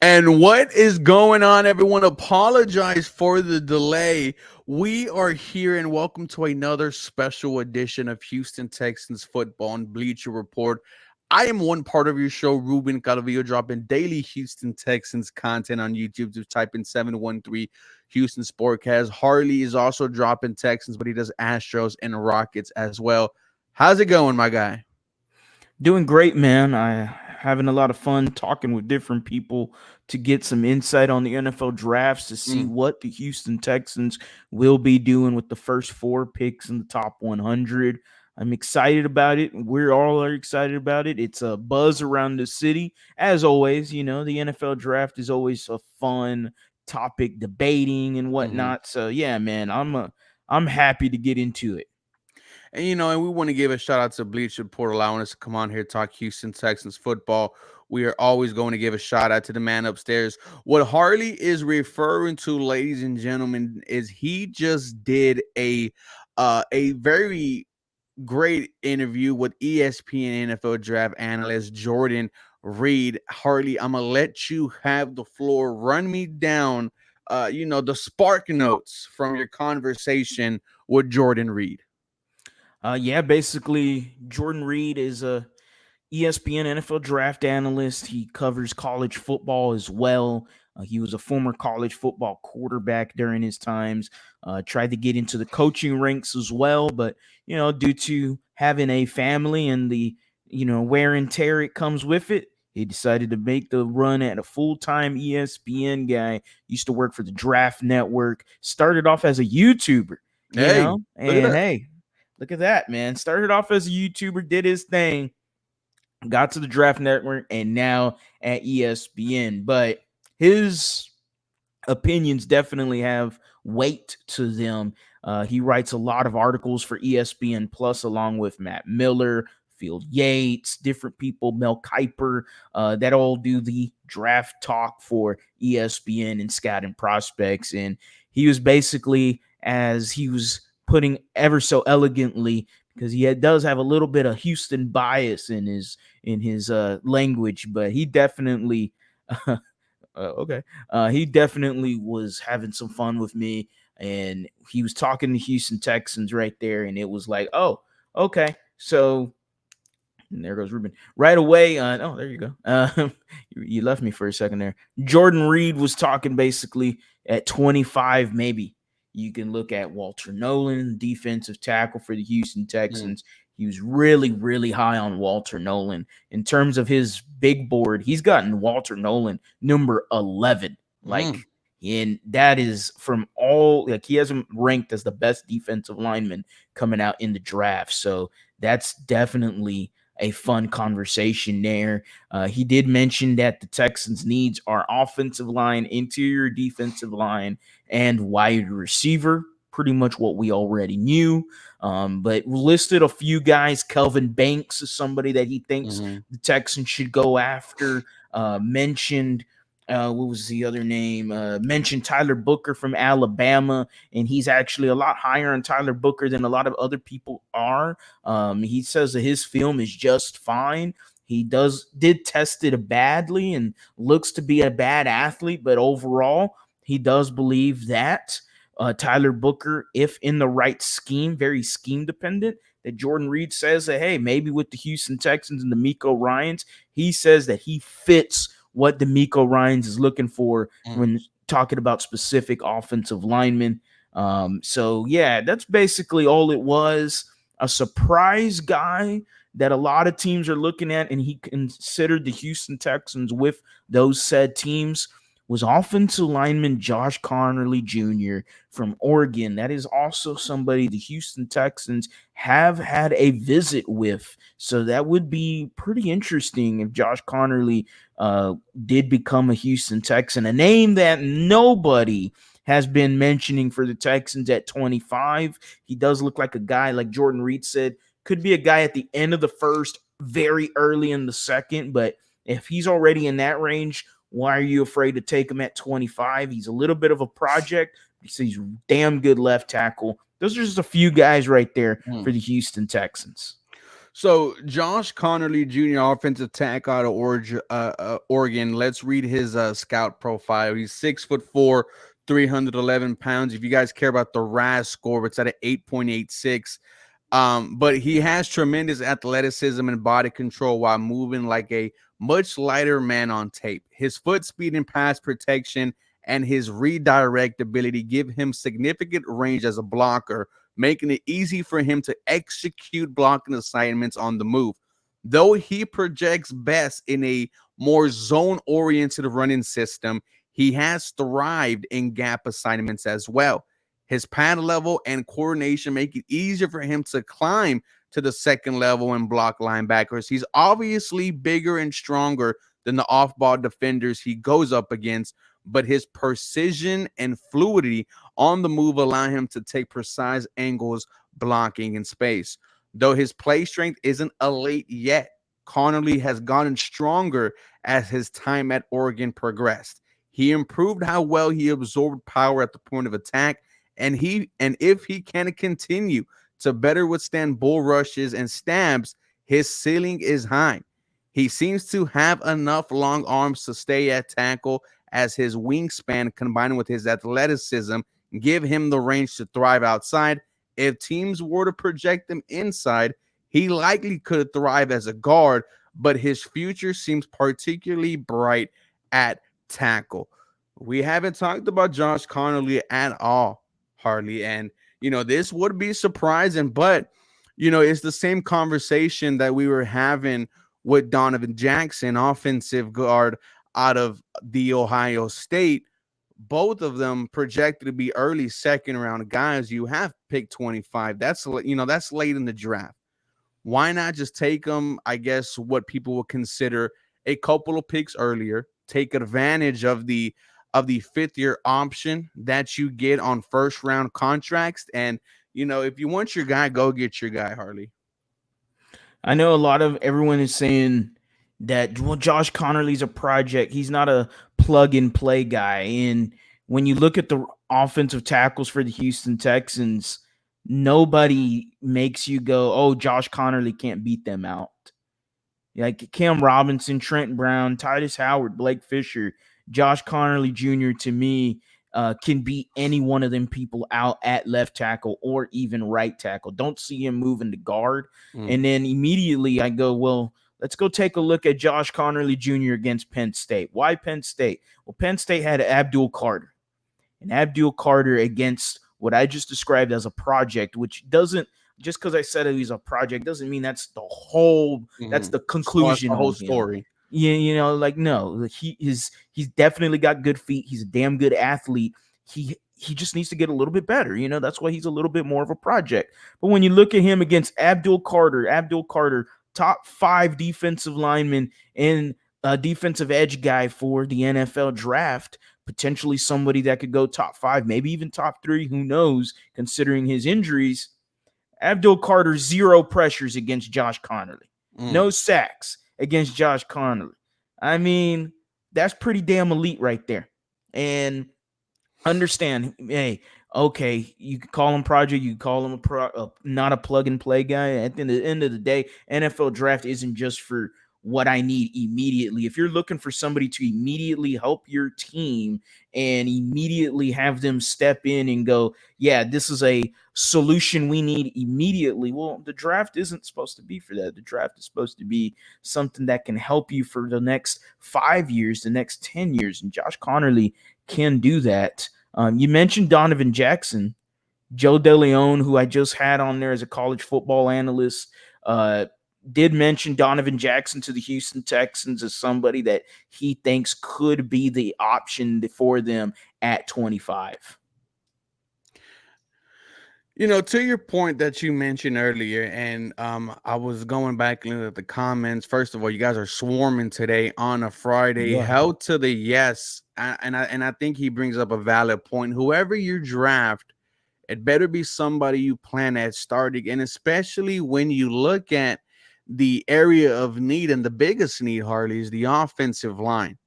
And what is going on, everyone? Apologize for the delay. We are here and welcome to another special edition of Houston Texans football and Bleacher Report. I am one part of your show, Ruben Calavillo, dropping daily Houston Texans content on YouTube. Just type in 713 Houston Sportcast. Harley is also dropping Texans, but he does Astros and Rockets as well. How's it going, my guy? Doing great, man. I having a lot of fun talking with different people to get some insight on the NFL drafts to see Mm. what the Houston Texans will be doing with the first four picks in the top 100. I'm excited about it. We're all are excited about it. It's a buzz around the city. As always, the NFL draft is always a fun topic, debating and Mhm. whatnot. So yeah, man, I'm happy to get into it. And we want to give a shout out to Bleacher Report allowing us to come on here talk Houston Texans football. We are always going to give a shout out to the man upstairs. What Harley is referring to, ladies and gentlemen, is he just did a very great interview with ESPN NFL draft analyst Jordan Reed. Harley, I'm gonna let you have the floor. Run me down, the spark notes from your conversation with Jordan Reed. Yeah, basically, Jordan Reed is a ESPN NFL draft analyst. He covers college football as well. He was a former college football quarterback during his times. Tried to get into the coaching ranks as well, but due to having a family and the wear and tear it comes with it, he decided to make the run at a full-time ESPN guy. Used to work for the Draft Network. Started off as a YouTuber, Hey, look at and that. hey, look at that, man. Started off as a YouTuber, did his thing, got to the Draft Network, and now at ESPN. But his opinions definitely have weight to them. He writes a lot of articles for ESPN Plus, along with Matt Miller, Field Yates, different people, Mel Kiper, that all do the draft talk for ESPN and scouting prospects. And he was basically, as he was putting ever so elegantly, because does have a little bit of Houston bias in his language, but he definitely okay. He definitely was having some fun with me, and he was talking to Houston Texans right there, and it was like, oh, okay. So and there goes Ruben. Right away, oh, there you go. You left me for a second there. Jordan Reed was talking basically at 25, maybe. You can look at Walter Nolan, defensive tackle for the Houston Mm. Texans. He was really, really high on Walter Nolan. In terms of his big board, he's gotten Walter Nolan number 11. Like, Mm. and that is from all, like, he has him ranked as the best defensive lineman coming out in the draft. So that's definitely a fun conversation there. He did mention that the Texans' needs are offensive line, interior defensive line, and wide receiver. Pretty much what we already knew. But listed a few guys. Kelvin Banks is somebody that he thinks Mhm. the Texans should go after. Mentioned what was the other name? Mentioned Tyler Booker from Alabama, and he's actually a lot higher on Tyler Booker than a lot of other people are. He says that his film is just fine. He did test it badly and looks to be a bad athlete, but overall, he does believe that Tyler Booker, if in the right scheme, very scheme dependent, that Jordan Reed says that, hey, maybe with the Houston Texans and the Miko Ryans, he says that he fits what the Miko Ryans is looking for Mm. when talking about specific offensive linemen. So yeah, that's basically all it was. A surprise guy that a lot of teams are looking at, and he considered the Houston Texans with those said teams, was offensive lineman Josh Conerly Jr. from Oregon. That is also somebody the Houston Texans have had a visit with. So that would be pretty interesting if Josh Conerly uh, did become a Houston Texan, a name that nobody has been mentioning for the Texans at 25. He does look like a guy, like Jordan Reed said, could be a guy at the end of the first, very early in the second. But if he's already in that range, why are you afraid to take him at 25? He's a little bit of a project. He's damn good left tackle. Those are just a few guys right there Mm. for the Houston Texans. So Josh Conerly Jr., offensive tackle out of Oregon. Let's read his scout profile. He's 6'4", 311 pounds. If you guys care about the RAS score, it's at an 8.86. But he has tremendous athleticism and body control while moving like a much lighter man on tape. His foot speed and pass protection and his redirect ability give him significant range as a blocker, making it easy for him to execute blocking assignments on the move. Though he projects best in a more zone oriented running system, he has thrived in gap assignments as well. His pad level and coordination make it easier for him to climb to the second level and block linebackers. He's obviously bigger and stronger than the off ball defenders he goes up against, but his precision and fluidity on the move allow him to take precise angles blocking in space. Though his play strength isn't elite yet, Conerly has gotten stronger as his time at Oregon progressed. He improved how well he absorbed power at the point of attack, and if he can continue to better withstand bull rushes and stabs, his ceiling is high. He seems to have enough long arms to stay at tackle, as his wingspan combined with his athleticism give him the range to thrive outside. If teams were to project him inside, he likely could thrive as a guard, but his future seems particularly bright at tackle. We haven't talked about Josh Conerly at all, Harley. And, this would be surprising, but, it's the same conversation that we were having with Donovan Jackson, offensive guard out of the Ohio State. Both of them projected to be early second round guys. You have picked 25. That's late in the draft. Why not just take them, I guess, what people would consider a couple of picks earlier, take advantage of the fifth year option that you get on first round contracts. And, if you want your guy, go get your guy, Harley. I know a lot of everyone is saying that, well, Josh Conerly's a project. He's not a plug and play guy. And when you look at the offensive tackles for the Houston Texans, nobody makes you go, "Oh, Josh Conerly can't beat them out." Like Cam Robinson, Trent Brown, Titus Howard, Blake Fisher, Josh Conerly Jr. to me can beat any one of them people out at left tackle or even right tackle. Don't see him moving to guard. Mm. And then immediately I go, well, let's go take a look at Josh Conerly Jr. against Penn State. Why Penn State? Well, Penn State had Abdul Carter. And Abdul Carter against what I just described as a project, which doesn't, just because I said he's a project doesn't mean that's Mm-hmm. the So that's conclusion the whole on him. story. Yeah, like no, he's definitely got good feet. He's a damn good athlete. He just needs to get a little bit better. That's why he's a little bit more of a project. But when you look at him against Abdul Carter, top 5 defensive lineman and a defensive edge guy for the NFL draft, potentially somebody that could go top 5, maybe even top 3, who knows, considering his injuries. Abdul Carter, 0 pressures against Josh Conerly. Mm. No sacks against Josh Conerly. I mean, that's pretty damn elite right there. And understand, hey, okay, you can call him project, you can call him not a plug and play guy. At the end of the day, NFL draft isn't just for what I need immediately. If you're looking for somebody to immediately help your team and immediately have them step in and go, yeah, this is a solution we need immediately. Well, the draft isn't supposed to be for that. The draft is supposed to be something that can help you for the next 5 years, the next 10 years. And Josh Conerly can do that. You mentioned Donovan Jackson, Joe DeLeon, who I just had on there as a college football analyst, did mention Donovan Jackson to the Houston Texans as somebody that he thinks could be the option for them at 25. To your point that you mentioned earlier, and I was going back and looking at the comments. First of all, you guys are swarming today on a Friday. Yeah. Held to the yes, and I think he brings up a valid point. Whoever you draft, it better be somebody you plan at starting, and especially when you look at the area of need, and the biggest need, Harley, is the offensive line.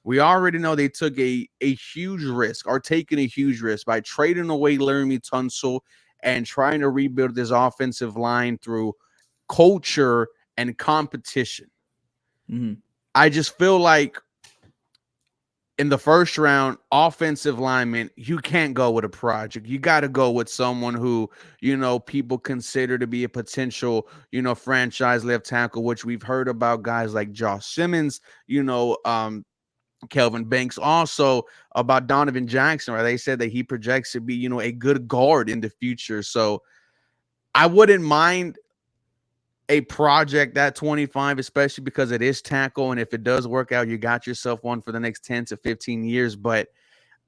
We already know they took a huge risk, or taking a huge risk, by trading away Laramie Tunsil and trying to rebuild this offensive line through culture and competition. Mm-hmm. I just feel like in the first round, offensive lineman, you can't go with a project. You got to go with someone who, people consider to be a potential, franchise left tackle, which we've heard about guys like Josh Simmons, Kelvin Banks, also about Donovan Jackson, right? They said that he projects to be, a good guard in the future. So I wouldn't mind a project at 25, especially because it is tackle. And if it does work out, you got yourself one for the next 10 to 15 years. But,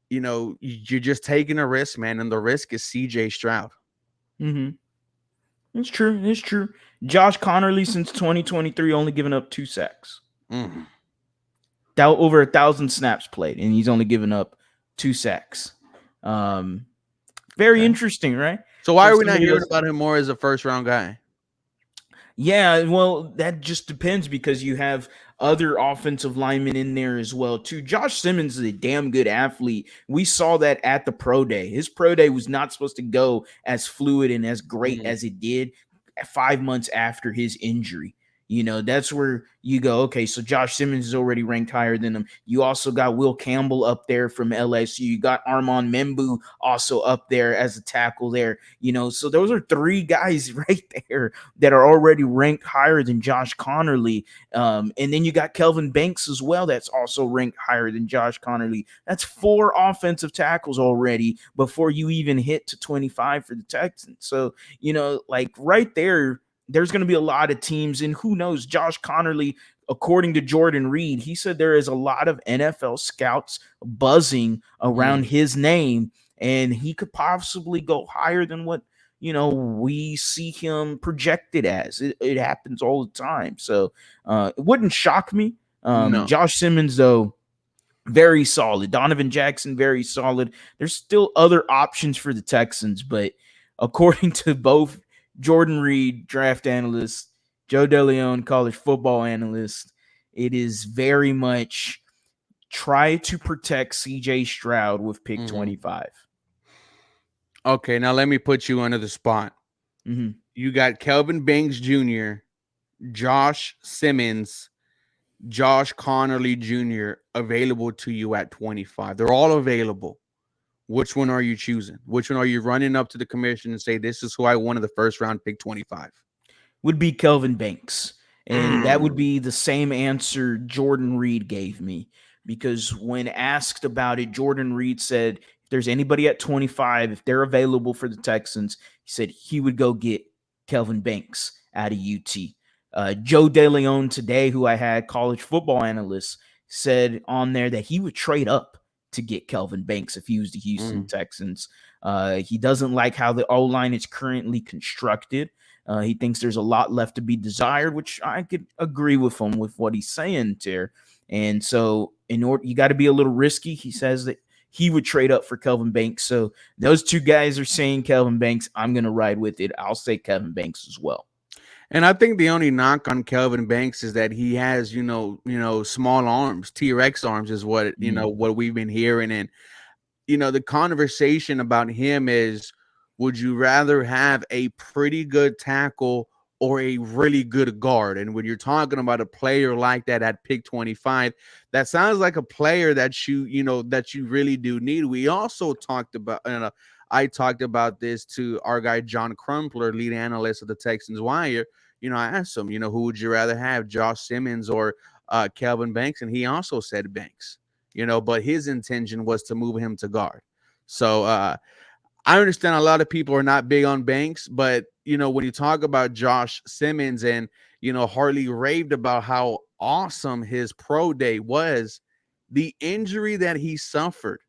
you're just taking a risk, man. And the risk is CJ Stroud. Mm-hmm. It's true. It's true. Josh Conerly since 2023 only given up 2 sacks. Mm. Over 1,000 snaps played, and he's only given up 2 sacks. Very Okay. interesting, right? So why For are we not somebody hearing that's about him more as a first round guy? Yeah, well, that just depends because you have other offensive linemen in there as well too. Josh Simmons is a damn good athlete. We saw that at the pro day. His pro day was not supposed to go as fluid and as great Mm. as it did 5 months after his injury. That's where you go, okay, so Josh Simmons is already ranked higher than him. You also got Will Campbell up there from LSU. You got Armand Membu also up there as a tackle there. So those are 3 guys right there that are already ranked higher than Josh Conerly. And then you got Kelvin Banks as well, that's also ranked higher than Josh Conerly. That's 4 offensive tackles already before you even hit to 25 for the Texans. So, like right there, there's going to be a lot of teams, and who knows, Josh Conerly, according to Jordan Reed, he said there is a lot of NFL scouts buzzing around Mm. his name, and he could possibly go higher than what we see him projected as. It happens all the time. So it wouldn't shock me. No. Josh Simmons, though, very solid. Donovan Jackson, very solid. There's still other options for the Texans, but according to both Jordan Reed, draft analyst, Joe DeLeon, college football analyst, it is very much try to protect CJ Stroud with pick Mm-hmm. 25. Okay, now let me put you under the spot. Mm-hmm. You got Kelvin Banks Jr., Josh Simmons, Josh Conerly Jr. available to you at 25. They're all available. Which one are you choosing? Which one are you running up to the commission and say, this is who I wanted the first round pick 25? Would be Kelvin Banks. And that would Mm. be the same answer Jordan Reed gave me. Because when asked about it, Jordan Reed said, if there's anybody at 25, if they're available for the Texans, he said he would go get Kelvin Banks out of UT. Joe DeLeon today, who I had college football analyst, said on there that he would trade up to get Kelvin Banks if he was the Houston Mm. Texans. He doesn't like how the O-line is currently constructed. He thinks there's a lot left to be desired, which I could agree with him with what he's saying there. And so, in order, you got to be a little risky. He says that he would trade up for Kelvin Banks. So those 2 guys are saying Kelvin Banks. I'm going to ride with it. I'll say Kelvin Banks as well. And I think the only knock on Kelvin Banks is that he has, small arms, T-Rex arms is what, Mm. what we've been hearing. And the conversation about him is, would you rather have a pretty good tackle or a really good guard? And when you're talking about a player like that at pick 25, that sounds like a player that that you really do need. We also talked about, I talked about this to our guy John Crumpler, lead analyst of the Texans Wire. I asked him, who would you rather have, Josh Simmons or Kelvin Banks? And he also said Banks. But his intention was to move him to guard. So I understand a lot of people are not big on Banks, but when you talk about Josh Simmons and Harley raved about how awesome his pro day was, the injury that he suffered,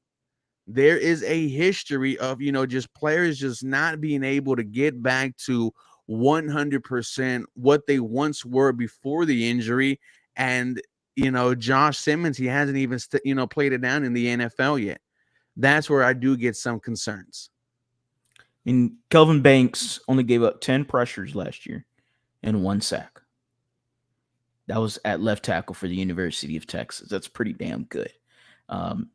there is a history of just players just not being able to get back to 100% what they once were before the injury. And Josh Simmons, he hasn't even played it down in the NFL yet. That's where I do get some concerns. And Kelvin Banks only gave up 10 pressures last year and 1 sack. That was at left tackle for the University of Texas. That's pretty damn good. Um,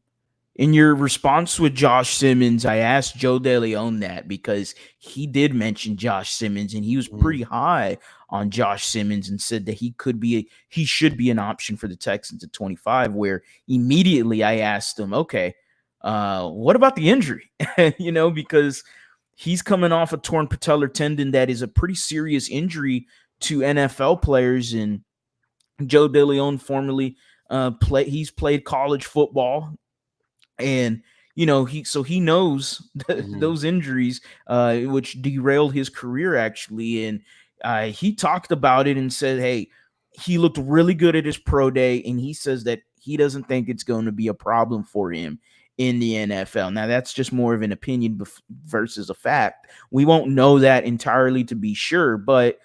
In your response with Josh Simmons, I asked Joe DeLeon that because he did mention Josh Simmons and he was Mm, pretty high on Josh Simmons and said that he should be an option for the Texans at 25. Where immediately I asked him, okay, what about the injury? Because he's coming off a torn patellar tendon that is a pretty serious injury to NFL players. And Joe DeLeon formerly he's played college football, and he knows mhm, those injuries, which derailed his career actually. And he talked about it and said, hey, he looked really good at his pro day, and he says that he doesn't think it's going to be a problem for him in the NFL. Now that's just more of an opinion versus a fact. We won't know that entirely to be sure, but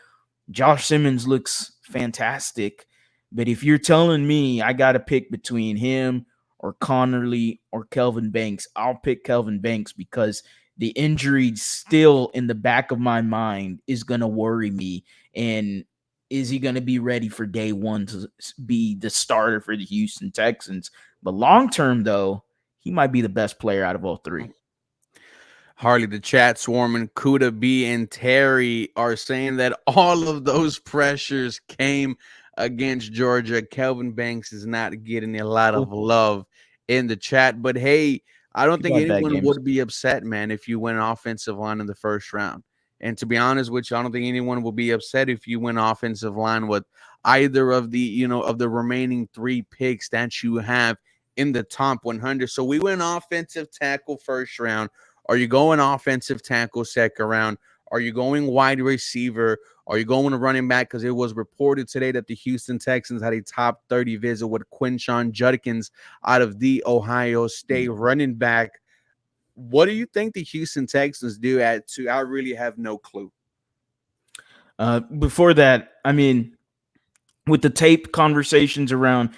Josh Simmons looks fantastic. But if you're telling me I got to pick between him or Conerly or Kelvin Banks, I'll pick Kelvin Banks because the injury still in the back of my mind is going to worry me. And is he going to be ready for day one to be the starter for the Houston Texans? But long term, though, he might be the best player out of all three. Harley, the chat swarming, Kuda B and Terry are saying that all of those pressures came against Georgia. Kelvin Banks is not getting a lot of love in the chat. But hey, I don't People think have bad anyone games. would be upset, man, if you went offensive line in the first round. And to be honest with you, I don't think anyone will be upset if you went offensive line with either of the remaining three picks that you have in the top 100. So we went offensive tackle first round. Are you going offensive tackle second round? Are you going wide receiver? Are you going to running back? Because it was reported today that the Houston Texans had a top 30 visit with Quinshon Judkins out of the Ohio State running back. What do you think the Houston Texans do at two? I really have no clue. Before that, I mean, with the tape conversations around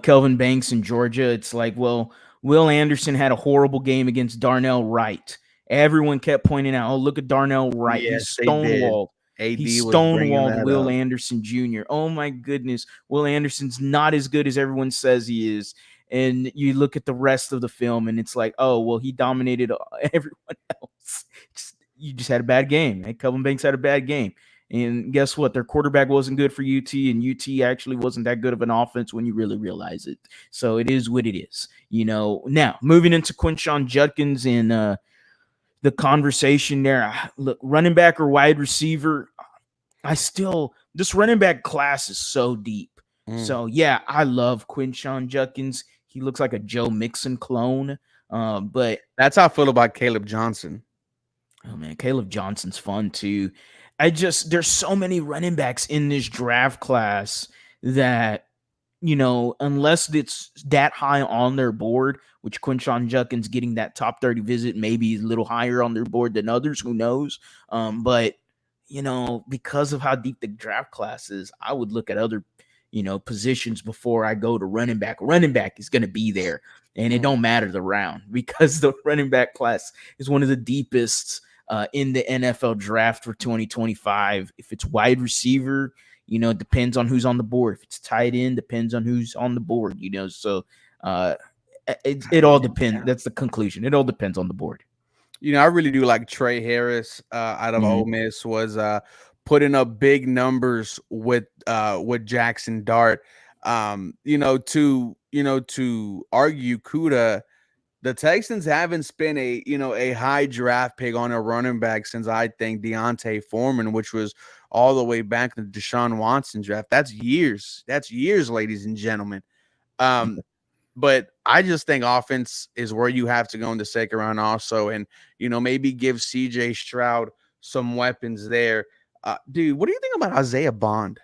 Kelvin Banks in Georgia, it's like, well, Will Anderson had a horrible game against Darnell Wright. Everyone kept pointing out, oh, look at Darnell Wright. He's Yes, they did. stonewalled. He AD was bringing stonewalled that Will up. Anderson Jr. Oh my goodness. Will Anderson's not as good as everyone says he is. And you look at the rest of the film and it's like, oh, well, he dominated everyone else. You just had a bad game. Hey, Kelvin Banks had a bad game. And guess what? Their quarterback wasn't good for UT, and UT actually wasn't that good of an offense when you really realize it. So it is what it is. Now moving into Quinshon Judkins and the conversation there. Look, running back or wide receiver, this running back class is so deep. Mm. So yeah, I love Quinshon Judkins. He looks like a Joe Mixon clone. But That's how I feel about Caleb Johnson. oh man, Caleb Johnson's fun too. There's so many running backs in this draft class that, unless it's that high on their board, which Quinshon Judkins getting that top 30 visit, maybe a little higher on their board than others, who knows? But because of how deep the draft class is, I would look at other, positions before I go to running back. Running back is going to be there, and it Mm. don't matter the round because the running back class is one of the deepest in the NFL draft for 2025. If it's wide receiver, it depends on who's on the board. If it's tight end, depends on who's on the board. So uh, it all depends. That's the conclusion. It all depends on the board. I really do like Trey Harris out of Ole Mhm. Miss was putting up big numbers with Jackson Dart. To argue Kuda, the Texans haven't spent a high draft pick on a running back since I think Deontay Foreman, which was all the way back in the Deshaun Watson draft. That's years. That's years, ladies and gentlemen. Um, but I just think offense is where you have to go in the second round also, and maybe give CJ Stroud some weapons there. Dude, what do you think about Isaiah Bond?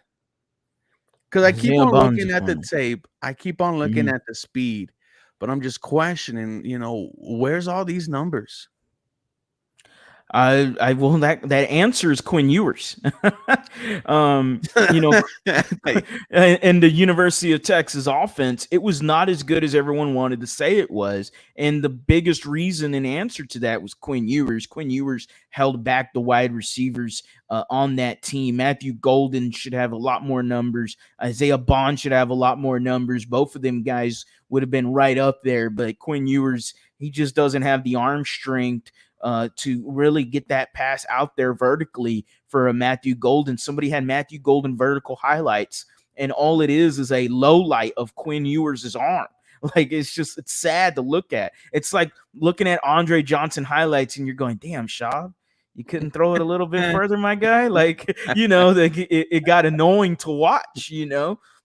Because I keep Isaiah on Bonds looking is at the funny. tape, I keep on looking Mhm. at the speed, but I'm just questioning, where's all these numbers? I will that answer is Quinn Ewers. You know, Hey, and the University of Texas offense, it was not as good as everyone wanted to say it was. And the biggest reason and answer to that was Quinn Ewers. Quinn Ewers held back the wide receivers on that team. Matthew Golden should have a lot more numbers. Isaiah Bond should have a lot more numbers. Both of them guys would have been right up there, but Quinn Ewers, he just doesn't have the arm strength to really get that pass out there vertically for a Matthew Golden. Somebody had Matthew Golden vertical highlights, and all it is a low light of Quinn Ewers' arm. Like it's sad to look at. It's like looking at Andre Johnson highlights, and you're going, "Damn, Shaw, you couldn't throw it a little bit further, my guy." Like it got annoying to watch.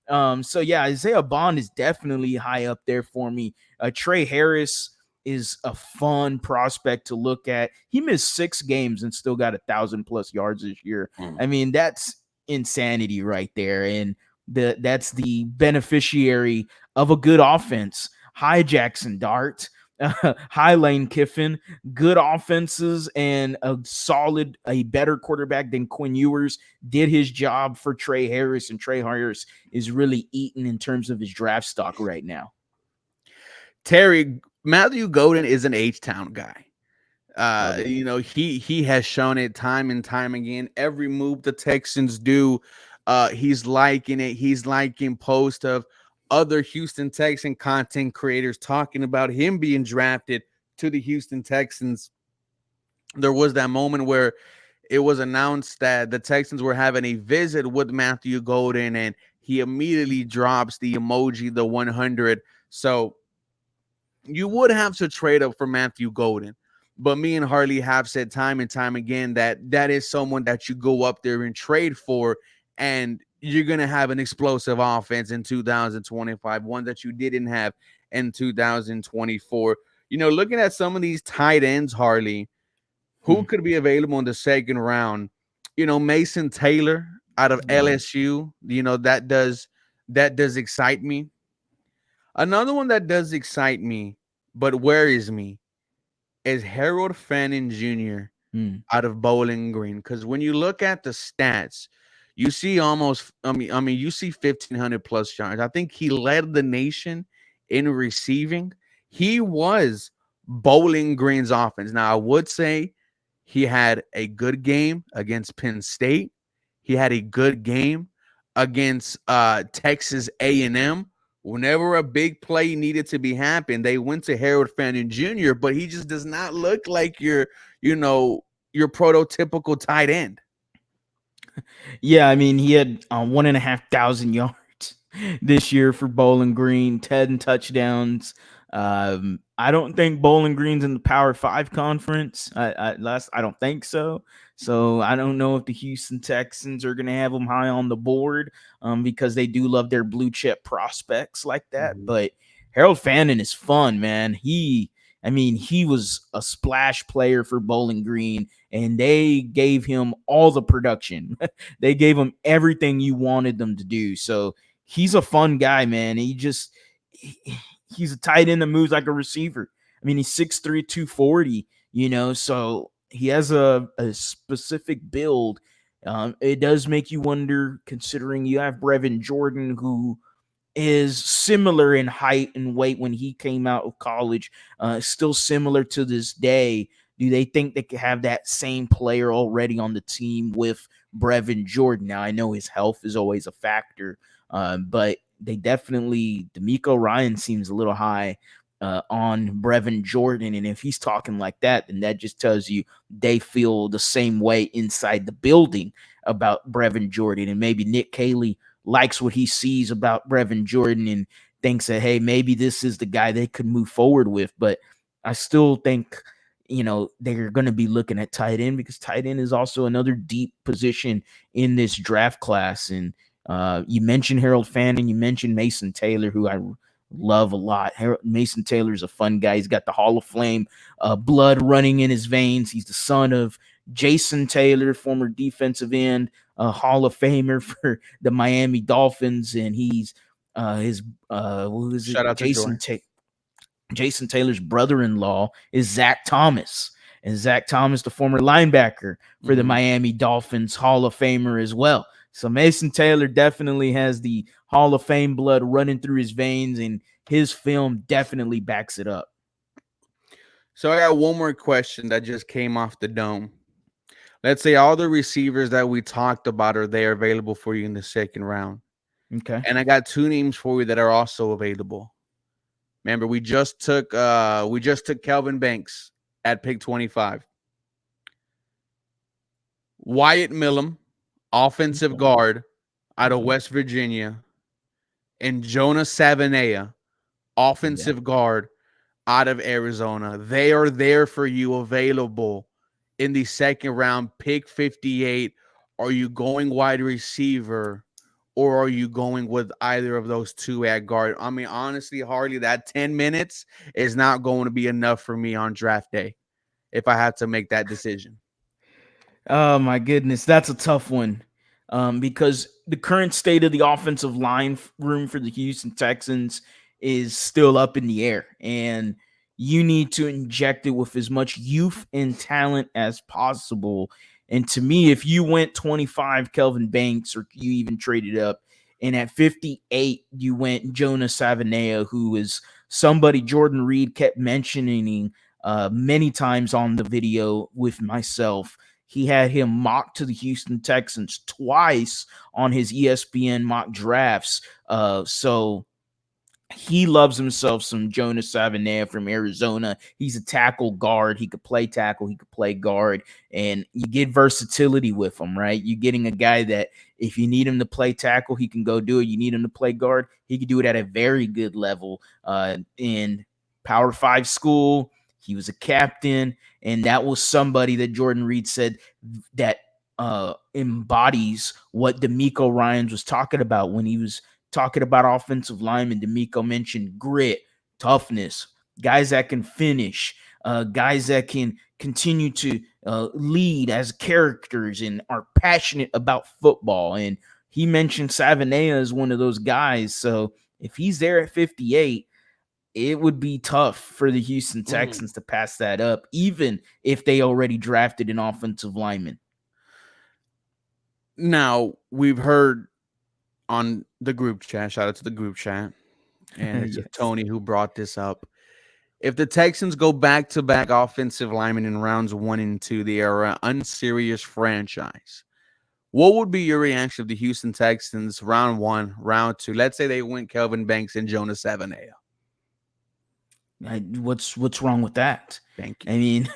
So yeah, Isaiah Bond is definitely high up there for me. Trey Harris is a fun prospect to look at. He missed 6 games and still got 1,000+ yards this year. I mean, that's insanity right there. And that's the beneficiary of a good offense. Hi, Jackson Dart. Hi, Lane Kiffin. Good offenses and a better quarterback than Quinn Ewers did his job for Trey Harris. And Trey Harris is really eating in terms of his draft stock right now. Terry, Matthew Golden is an H-Town guy. Love it. He has shown it time and time again. Every move the Texans do, he's liking it. He's liking posts of other Houston Texan content creators talking about him being drafted to the Houston Texans. There was that moment where it was announced that the Texans were having a visit with Matthew Golden, and he immediately drops the emoji, the 100. So you would have to trade up for Matthew Golden. But me and Harley have said time and time again that that is someone that you go up there and trade for, and you're going to have an explosive offense in 2025, one that you didn't have in 2024. Looking at some of these tight ends, Harley, who could be available in the second round? Mason Taylor out of LSU, that does excite me. Another one that does excite me, but worries me, is Harold Fannin Jr. out of Bowling Green. Because when you look at the stats, you see you see 1,500+ yards. I think he led the nation in receiving. He was Bowling Green's offense. Now, I would say he had a good game against Penn State. He had a good game against Texas A&M. Whenever a big play needed to be happened, they went to Harold Fannin Jr., but he just does not look like your prototypical tight end. Yeah, I mean, he had 1,500 yards this year for Bowling Green, 10 touchdowns. I don't think Bowling Green's in the Power 5 conference. I don't think so. So I don't know if the Houston Texans are going to have them high on the board because they do love their blue chip prospects like that. But Harold Fannin is fun, man. He was a splash player for Bowling Green, and they gave him all the production. They gave him everything you wanted them to do. So he's a fun guy, man. He's a tight end that moves like a receiver. I mean, he's 6'3", 240, so he has a specific build. It does make you wonder, considering you have Brevin Jordan, who is similar in height and weight when he came out of college, still similar to this day. Do they think they could have that same player already on the team with Brevin Jordan? Now, I know his health is always a factor, but they definitely, D'Amico Ryan seems a little high on Brevin Jordan. And if he's talking like that, then that just tells you they feel the same way inside the building about Brevin Jordan. And maybe Nick Caley likes what he sees about Brevin Jordan and thinks that, hey, maybe this is the guy they could move forward with. But I still think, they're going to be looking at tight end, because tight end is also another deep position in this draft class. And you mentioned Harold Fannin, you mentioned Mason Taylor, who I love a lot. Mason Taylor is a fun guy. He's got the Hall of Fame blood running in his veins. He's the son of Jason Taylor, former defensive end, Hall of Famer for the Miami Dolphins, and he's who is it? Shout out to Joy. Jason Taylor's brother-in-law is Zach Thomas. and Zach Thomas, the former linebacker for the Mhm. Miami Dolphins, Hall of Famer as well. So Mason Taylor definitely has the Hall of Fame blood running through his veins, and his film definitely backs it up. So I got one more question that just came off the dome. Let's say all the receivers that we talked about are there available for you in the second round. Okay. And I got two names for you that are also available. Remember, we just took Kelvin Banks at pick 25. Wyatt Millum, offensive Okay. guard out of Okay. West Virginia, and Jonah Savanea, Yeah. offensive guard out of Arizona. They are there for you available in the second round, pick 58. Are you going wide receiver or are you going with either of those two at guard? I mean, honestly, Harley, that 10 minutes is not going to be enough for me on draft day if I had to make that decision. Oh my goodness, that's a tough one. Because the current state of the offensive line room for the Houston Texans is still up in the air, and you need to inject it with as much youth and talent as possible. And to me, if you went 25 Kelvin Banks, or you even traded up, and at 58 you went Jonah Savanea, who is somebody Jordan Reed kept mentioning many times on the video with myself. He had him mocked to the Houston Texans twice on his ESPN mock drafts. So he loves himself some Jonas Savanea from Arizona. He's a tackle guard. He could play tackle. He could play guard. And you get versatility with him, right? You're getting a guy that if you need him to play tackle, he can go do it. You need him to play guard, he can do it at a very good level. In Power 5 school, he was a captain. And that was somebody that Jordan Reed said that embodies what D'Amico Ryans was talking about when he was talking about offensive linemen. D'Amico mentioned grit, toughness, guys that can finish, guys that can continue to lead as characters and are passionate about football. And he mentioned Savanea as one of those guys. So if he's there at 58, it would be tough for the Houston Mhm. Texans to pass that up, even if they already drafted an offensive lineman. Now, we've heard on the group chat, shout out to the group chat, and this is Yes. Tony who brought this up. If the Texans go back to back offensive linemen in rounds 1 and 2, they are an unserious franchise. What would be your reaction of the Houston Texans round 1, round 2? Let's say they went Kelvin Banks and Jonas Savanea. What's wrong with that? Thank you. I mean,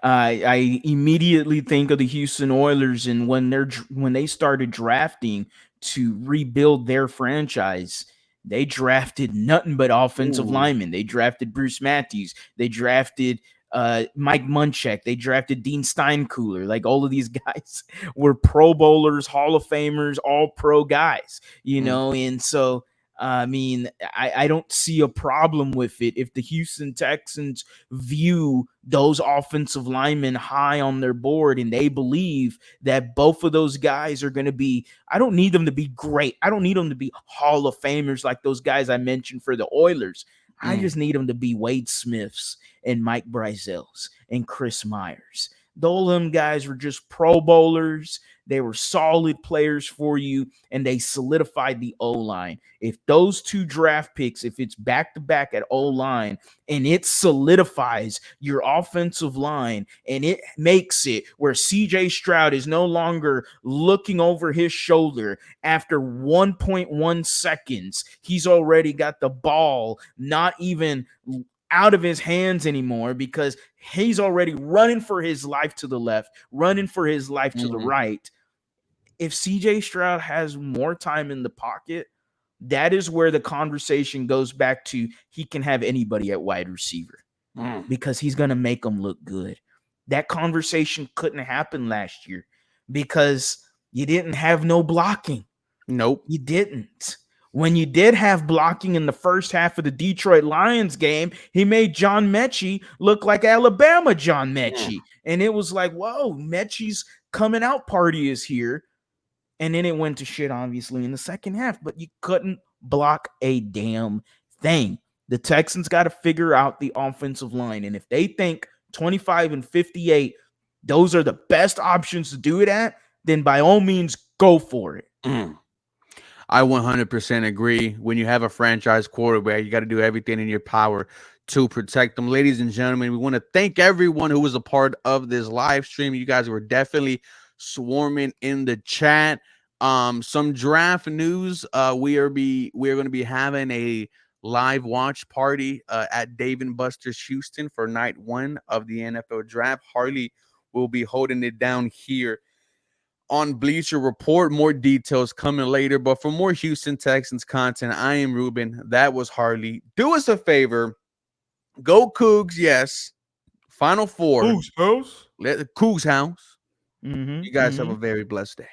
I immediately think of the Houston Oilers, and when they started drafting to rebuild their franchise, they drafted nothing but offensive Ooh. linemen. They drafted Bruce Matthews. They drafted Mike Munchak. They drafted Dean Steinkühler. Like, all of these guys were Pro Bowlers, Hall of Famers, all pro guys, Mm. and so I mean, I don't see a problem with it if the Houston Texans view those offensive linemen high on their board and they believe that both of those guys are going to be. I don't need them to be great. I don't need them to be Hall of Famers like those guys I mentioned for the Oilers. I Mm. just need them to be Wade Smiths and Mike Brizels and Chris Myers. Those of them guys were just Pro Bowlers. They were solid players for you, and they solidified the O line. If those two draft picks, if it's back to back at O line, and it solidifies your offensive line, and it makes it where CJ Stroud is no longer looking over his shoulder after 1.1 seconds, he's already got the ball, not even out of his hands anymore, because he's already running for his life to the left, running for his life to the Mhm. right. If CJ Stroud has more time in the pocket, that is where the conversation goes back to he can have anybody at wide receiver Mm. because he's going to make them look good. That conversation couldn't happen last year because you didn't have no blocking. Nope. You didn't. When you did have blocking in the first half of the Detroit Lions game, he made John Mechie look like Alabama John Mm. Mechie. And it was like, whoa, Mechie's coming out party is here. And then it went to shit, obviously, in the second half, but you couldn't block a damn thing. The Texans got to figure out the offensive line. And if they think 25 and 58, those are the best options to do it at, then by all means, go for it. I 100% agree. When you have a franchise quarterback, you got to do everything in your power to protect them. Ladies and gentlemen, we want to thank everyone who was a part of this live stream. You guys were definitely swarming in the chat. Some draft news. We are going to be having a live watch party at Dave and Buster's Houston for night 1 of the NFL draft. Harley will be holding it down here on Bleacher Report. More details coming later. But for more Houston Texans content, I am Ruben. That was Harley. Do us a favor. Go Cougs, yes. Final 4. Who's house? Let the Cougs house. Mm-hmm, You guys have mm-hmm. a very blessed day.